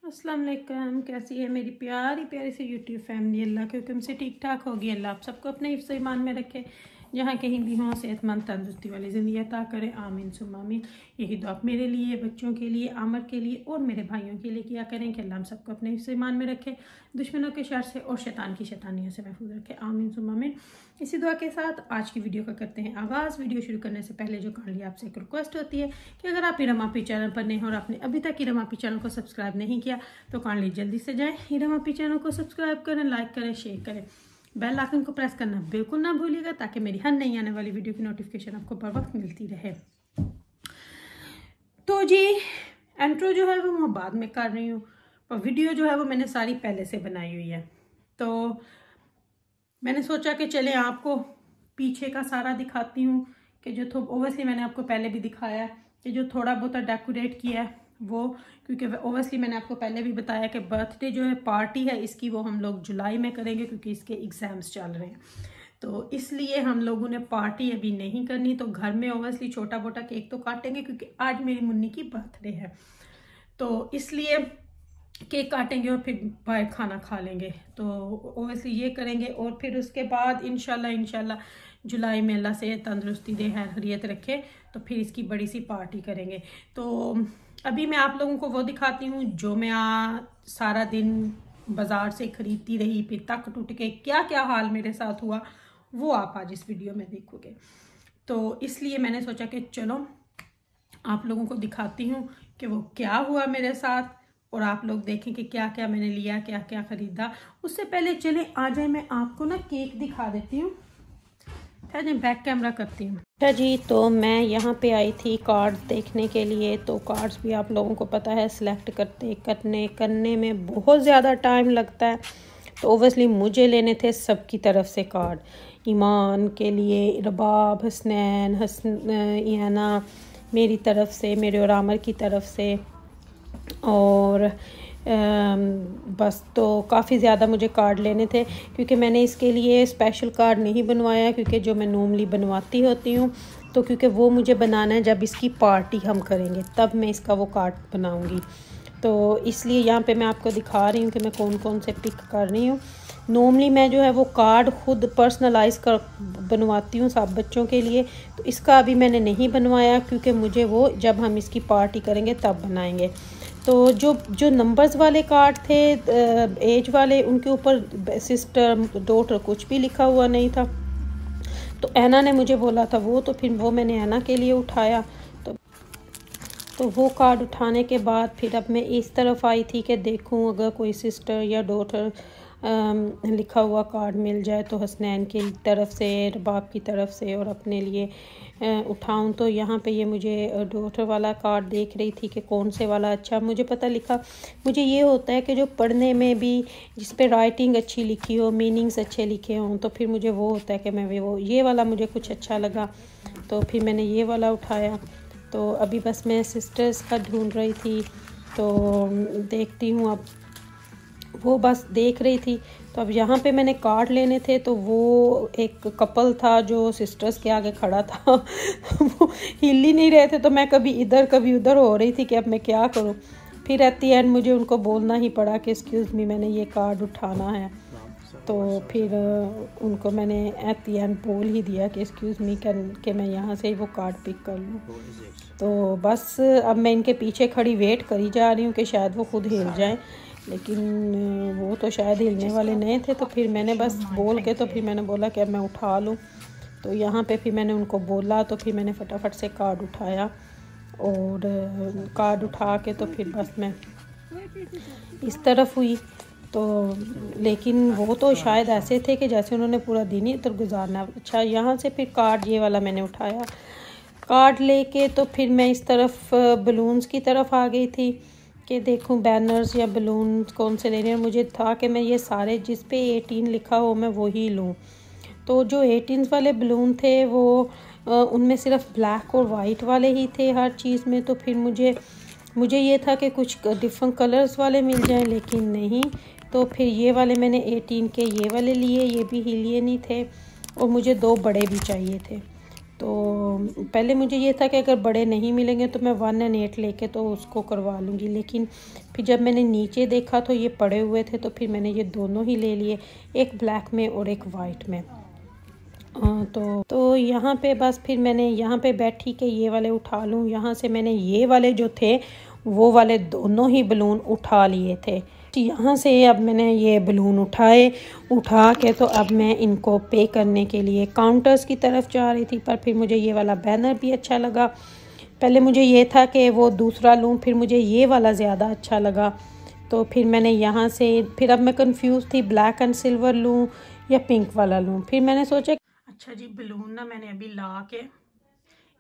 अस्सलाम वालेकुम। कैसी है मेरी प्यारी प्यारी सी यूट्यूब फैमिली। अल्लाह के हुक्म से ठीक ठाक होगी। अल्लाह आप सबको अपने हिफ्ज़ ईमान में रखे, जहाँ कहीं भी हों सेहतमंद तंदुरुस्ती वाली ज़िंदगी अता करे। आमीन सुम्मा आमीन। यही दुआ मेरे लिए, बच्चों के लिए, आमर के लिए और मेरे भाइयों के लिए किया करें कि अल्लाह हम सबको अपने हिफ्ज़ ईमान में रखे, दुश्मनों के शर से और शैतान की शैतानियों से महफूज रखे। आमीन सुम्मा आमीन। इसी दुआ के साथ आज की वीडियो का करते हैं आगाज़। वीडियो शुरू करने से पहले जो काइंडली आपसे एक रिक्वेस्ट होती है कि अगर आप हीरा मापी चैनल पर नहीं हो और आपने अभी तक हीरा मापी चैनल को सब्सक्राइब नहीं किया तो काइंडली जल्दी से जाएं, हीरा मापी चैनल को सब्सक्राइब करें, लाइक करें, शेयर करें, बेल आइकन को प्रेस करना बिल्कुल ना भूलिएगा ताकि मेरी हर नई आने वाली वीडियो की नोटिफिकेशन आपको बर वक्त मिलती रहे। तो जी एंट्रो जो है वो मैं बाद में कर रही हूँ और वीडियो जो है वो मैंने सारी पहले से बनाई हुई है। तो मैंने सोचा कि चले आपको पीछे का सारा दिखाती हूँ कि जो ओबियसली मैंने आपको पहले भी दिखाया है कि जो थोड़ा बहुत डेकोरेट किया है वो, क्योंकि ओबियसली मैंने आपको पहले भी बताया कि बर्थडे जो है पार्टी है इसकी वो हम लोग जुलाई में करेंगे क्योंकि इसके एग्ज़ाम्स चल रहे हैं। तो इसलिए हम लोगों ने पार्टी अभी नहीं करनी। तो घर में ओबियसली छोटा मोटा केक तो काटेंगे क्योंकि आज मेरी मुन्नी की बर्थडे है, तो इसलिए केक काटेंगे और फिर बाहर खाना खा लेंगे। तो ओबियसली ये करेंगे और फिर उसके बाद इंशाल्लाह जुलाई में अल्लाह से तंदुरुस्ती दे, खैरियत रखे, तो फिर इसकी बड़ी सी पार्टी करेंगे। तो अभी मैं आप लोगों को वो दिखाती हूँ जो मैं सारा दिन बाज़ार से ख़रीदती रही, फिर तक टूट के क्या क्या हाल मेरे साथ हुआ वो आप आज इस वीडियो में देखोगे। तो इसलिए मैंने सोचा कि चलो आप लोगों को दिखाती हूँ कि वो क्या हुआ मेरे साथ और आप लोग देखें कि क्या क्या मैंने लिया, क्या क्या ख़रीदा। उससे पहले चले आ जाए मैं आपको ना केक दिखा देती हूँ। अच्छा जी बैक कैमरा करती हूँ। अच्छा जी, तो मैं यहाँ पे आई थी कार्ड्स देखने के लिए। तो कार्ड्स भी आप लोगों को पता है सिलेक्ट करने में बहुत ज़्यादा टाइम लगता है। तो ओबियसली मुझे लेने थे सबकी तरफ से कार्ड, ईमान के लिए, रबाब, हसनैन, ईना मेरी तरफ से, मेरे और आमर की तरफ से, और बस तो काफ़ी ज़्यादा मुझे कार्ड लेने थे क्योंकि मैंने इसके लिए स्पेशल कार्ड नहीं बनवाया क्योंकि जो मैं नॉर्मली बनवाती होती हूँ, तो क्योंकि वो मुझे बनाना है जब इसकी पार्टी हम करेंगे तब मैं इसका वो कार्ड बनाऊँगी। तो इसलिए यहाँ पे मैं आपको दिखा रही हूँ कि मैं कौन कौन से पिक कर रही हूँ। नॉर्मली मैं जो है वो कार्ड खुद पर्सनलाइज़ कर बनवाती हूँ सब बच्चों के लिए, तो इसका अभी मैंने नहीं बनवाया क्योंकि मुझे वो जब हम इसकी पार्टी करेंगे तब बनाएंगे। तो जो नंबर्स वाले कार्ड थे एज वाले, उनके ऊपर सिस्टर डॉटर कुछ भी लिखा हुआ नहीं था। तो ऐना ने मुझे बोला था वो, तो फिर वो मैंने ऐना के लिए उठाया। तो वो कार्ड उठाने के बाद फिर अब मैं इस तरफ आई थी कि देखूं अगर कोई सिस्टर या डॉटर लिखा हुआ कार्ड मिल जाए तो हसनैन की तरफ से, रबाब की तरफ से और अपने लिए उठाऊं। तो यहाँ पे ये मुझे डॉटर वाला कार्ड देख रही थी कि कौन से वाला अच्छा मुझे पता लिखा। मुझे ये होता है कि जो पढ़ने में भी जिस पे राइटिंग अच्छी लिखी हो, मीनिंग्स अच्छे लिखे हों, तो फिर मुझे वो होता है कि मैं वो ये वाला मुझे कुछ अच्छा लगा तो फिर मैंने ये वाला उठाया। तो अभी बस मैं सिस्टर्स का ढूंढ रही थी, तो देखती हूँ अब वो बस देख रही थी। तो अब यहाँ पे मैंने कार्ड लेने थे, तो वो एक कपल था जो सिस्टर्स के आगे खड़ा था वो हिल ही नहीं रहे थे, तो मैं कभी इधर कभी उधर हो रही थी कि अब मैं क्या करूँ। फिर एट दी एंड मुझे उनको बोलना ही पड़ा कि एक्सक्यूज़ मी मैंने ये कार्ड उठाना है। तो फिर उनको मैंने एट दी एंड बोल ही दिया कि एक्सक्यूज़ मी कि मैं यहाँ से ही वो कार्ड पिक कर लूँ। तो बस अब मैं इनके पीछे खड़ी वेट करी जा रही हूँ कि शायद वो खुद हिल जाएं, लेकिन वो तो शायद हिलने वाले नहीं थे। तो फिर मैंने बस बोल के, तो फिर मैंने बोला कि अब मैं उठा लूँ। तो यहाँ पे फिर मैंने उनको बोला, तो फिर मैंने फटाफट से कार्ड उठाया और कार्ड उठा के तो फिर बस मैं इस तरफ हुई। तो लेकिन वो तो शायद ऐसे थे कि जैसे उन्होंने पूरा दिन ही इधर गुजारना। अच्छा, यहाँ से फिर कार्ड ये वाला मैंने उठाया। कार्ड लेके तो फिर मैं इस तरफ बलून्स की तरफ आ गई थी कि देखूं बैनर्स या बलून कौन से लेने हैं। मुझे था कि मैं ये सारे जिस पे 18 लिखा हो मैं वही लूँ। तो जो 18 वाले बलून थे वो उनमें सिर्फ ब्लैक और वाइट वाले ही थे हर चीज़ में। तो फिर मुझे ये था कि कुछ डिफरेंट कलर्स वाले मिल जाएं, लेकिन नहीं। तो फिर ये वाले मैंने 18 के ये वाले लिए, ये भी हीलियन ही थे और मुझे 2 बड़े भी चाहिए थे। तो पहले मुझे ये था कि अगर बड़े नहीं मिलेंगे तो मैं 1 और 8 लेके तो उसको करवा लूँगी, लेकिन फिर जब मैंने नीचे देखा तो ये पड़े हुए थे, तो फिर मैंने ये दोनों ही ले लिए, एक ब्लैक में और एक वाइट में। तो यहाँ पे बस फिर मैंने यहाँ पे बैठी कि ये वाले उठा लूँ। यहाँ से मैंने ये वाले जो थे वो वाले दोनों ही बलून उठा लिए थे। यहाँ से अब मैंने ये बलून उठा के तो अब मैं इनको पे करने के लिए काउंटर्स की तरफ जा रही थी, पर फिर मुझे ये वाला बैनर भी अच्छा लगा। पहले मुझे ये था कि वो दूसरा लूँ, फिर मुझे ये वाला ज़्यादा अच्छा लगा, तो फिर मैंने यहाँ से फिर अब मैं कंफ्यूज थी ब्लैक एंड सिल्वर लूँ या पिंक वाला लूँ। फिर मैंने सोचा अच्छा जी, बलून ना मैंने अभी ला के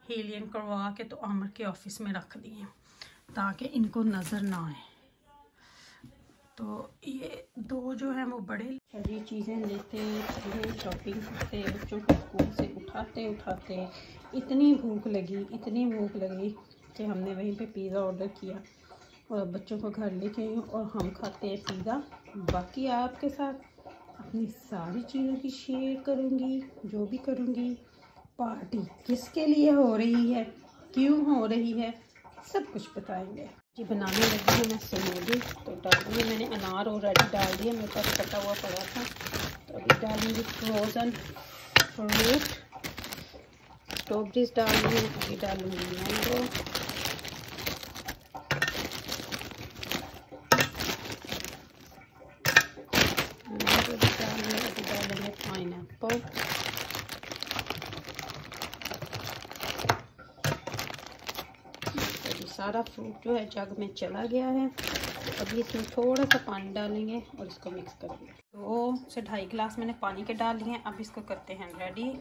हीलियम करवा के तो आमिर के ऑफिस में रख दिए ताकि इनको नज़र ना आए। तो ये दो जो हैं वो बड़े सारी चीज़ें लेते हैं, शॉपिंग करते, बच्चों को स्कूल से उठाते इतनी भूख लगी कि हमने वहीं पे पिज़्ज़ा ऑर्डर किया और बच्चों को घर लेके आई और हम खाते हैं पिज़्ज़ा। बाकी आपके साथ अपनी सारी चीज़ों की शेयर करूँगी, जो भी करूँगी, पार्टी किसके लिए हो रही है, क्यों हो रही है, सब कुछ बताएंगे जी। बनाने लगी हूँ मैं समोसे, तो डाल दिए मैंने अनार ऑलरेडी डाल दिया, मेरे पास कटा हुआ पड़ा था, तो अभी डालूँगी फ्रोज़न फ्रूट, स्ट्रॉबेरीज डाल दी हैं, अभी डालूँगी मैंगो, अभी डालेंगे पाइनएप्पल, सारा फ्रूट जो है जग में चला गया है। तो अभी इसमें थोड़ा सा पानी डालेंगे और इसको मिक्स करेंगे। 2 से 2.5 गिलास मैंने पानी के डाल दिए हैं। अब इसको करते हैं रेडी।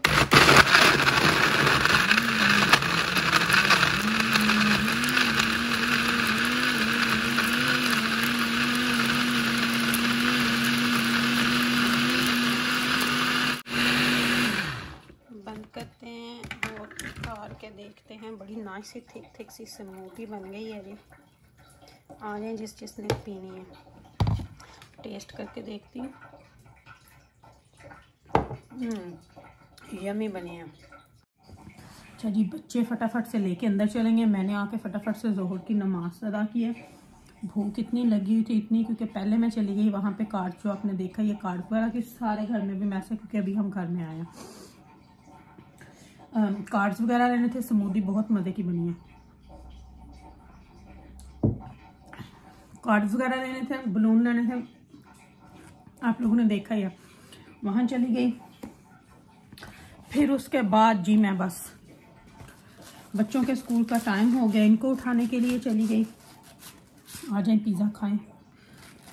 बंद करते हैं और उतार के देखते हैं। बड़ी नाइस सी थिक सी स्मूदी बन गई है जी। आ जाए जिसने पीनी है, टेस्ट करके देखती हूँ। यम्मी बनी है। अच्छा जी, बच्चे फटाफट से लेके अंदर चलेंगे, मैंने आके फटाफट से ज़ोहर की नमाज अदा की है। भूख इतनी लगी हुई थी इतनी, क्योंकि पहले मैं चली गई वहाँ पे कार्ड जो आपने देखा, ये कार्ड वगैरह कि सारे घर में भी मैसे, क्योंकि अभी हम घर में आए हैं। कार्ड्स वगैरह लेने थे, स्मूदी बहुत मज़े की बनी है। कार्ड्स वगैरह लेने थे, बलून लेने थे, आप लोगों ने देखा ही है। वहाँ चली गई, फिर उसके बाद जी मैं बस बच्चों के स्कूल का टाइम हो गया, इनको उठाने के लिए चली गई। आ जाए पिज़्ज़ा खाएं।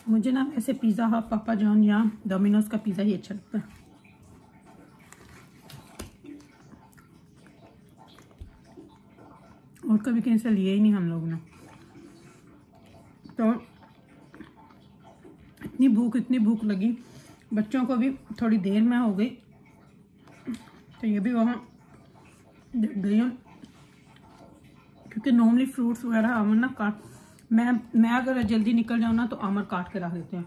मुझे ना वैसे पिज़्ज़ा हट, पापा जॉन या डोमिनोज का पिज़्ज़ा ही अच्छा लगता है। और कभी कहीं से लिए ही नहीं हम लोगों ने। तो इतनी भूख लगी, बच्चों को भी थोड़ी देर में हो गई, तो ये भी वहाँ गई हूँ, क्योंकि नॉर्मली फ्रूट्स वगैरह आमर ना काट, मैं अगर जल्दी निकल जाऊँ ना तो आमर काट के रख देते हैं,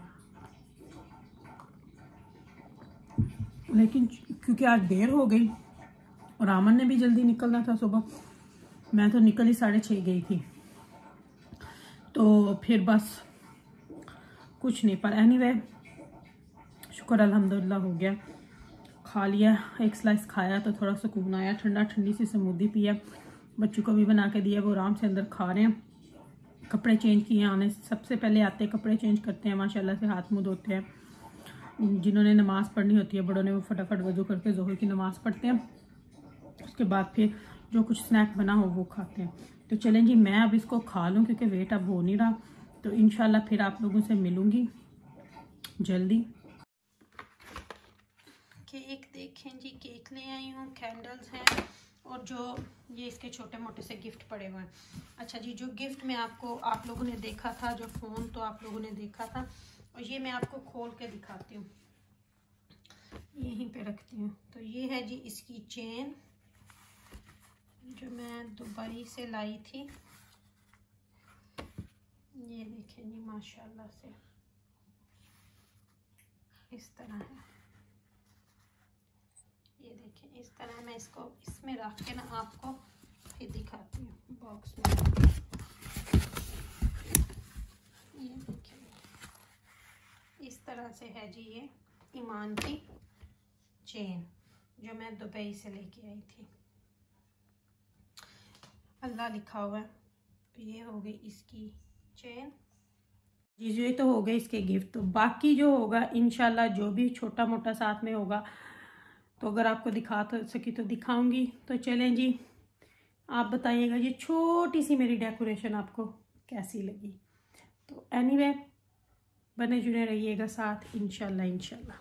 लेकिन क्योंकि आज देर हो गई और आमर ने भी जल्दी निकलना था सुबह, मैं तो निकल ही 6:30 गई थी, तो फिर बस कुछ नहीं। पर एनीवे शुक्र अल्हम्दुलिल्लाह हो गया, खा लिया। एक स्लाइस खाया तो थोड़ा सुकून आया, ठंडी सी स्मूदी पिया, बच्चों को भी बना के दिया, वो आराम से अंदर खा रहे हैं। कपड़े चेंज किए, आने सबसे पहले आते हैं कपड़े चेंज करते हैं, माशाल्लाह से हाथ मुँह धोते हैं। जिन्होंने नमाज़ पढ़नी होती है बड़ों ने, वो फटाफट वज़ू करके ज़ोहर की नमाज़ पढ़ते हैं, उसके बाद फिर जो कुछ स्नैक बना हो वो खाते हैं। तो चलें जी, मैं अब इसको खा लूँ क्योंकि वेट अब हो नहीं रहा, तो इंशाल्लाह फिर आप लोगों से मिलूँगी जल्दी। केक देखें जी, केक ले आई हूँ, कैंडल्स हैं और जो ये इसके छोटे मोटे से गिफ्ट पड़े हुए हैं। अच्छा जी, जो गिफ्ट में आप लोगों ने देखा था, जो फ़ोन तो आप लोगों ने देखा था, और ये मैं आपको खोल के दिखाती हूँ, यहीं पे रखती हूँ। तो ये है जी इसकी चेन जो मैं दुबई से लाई थी, ये देखें जी माशाल्लाह से इस तरह है। ये देखिए इस तरह मैं इसको इसमें रख के ना आपको फिर दिखाती हूँ बॉक्स में। ये देखिए इस तरह से है जी ये ईमान की चेन जो मैं दुबई से लेके आई थी। अल्लाह लिखा हुआ है। तो ये हो गई इसकी चेन जी। जो ये तो हो गए इसके गिफ्ट। तो बाकी जो होगा इंशाल्लाह जो भी छोटा मोटा साथ में होगा तो अगर आपको दिखा तो सकी तो दिखाऊंगी। तो चलें जी, आप बताइएगा ये छोटी सी मेरी डेकोरेशन आपको कैसी लगी। तो एनीवे बने जुड़े रहिएगा साथ इंशाल्लाह।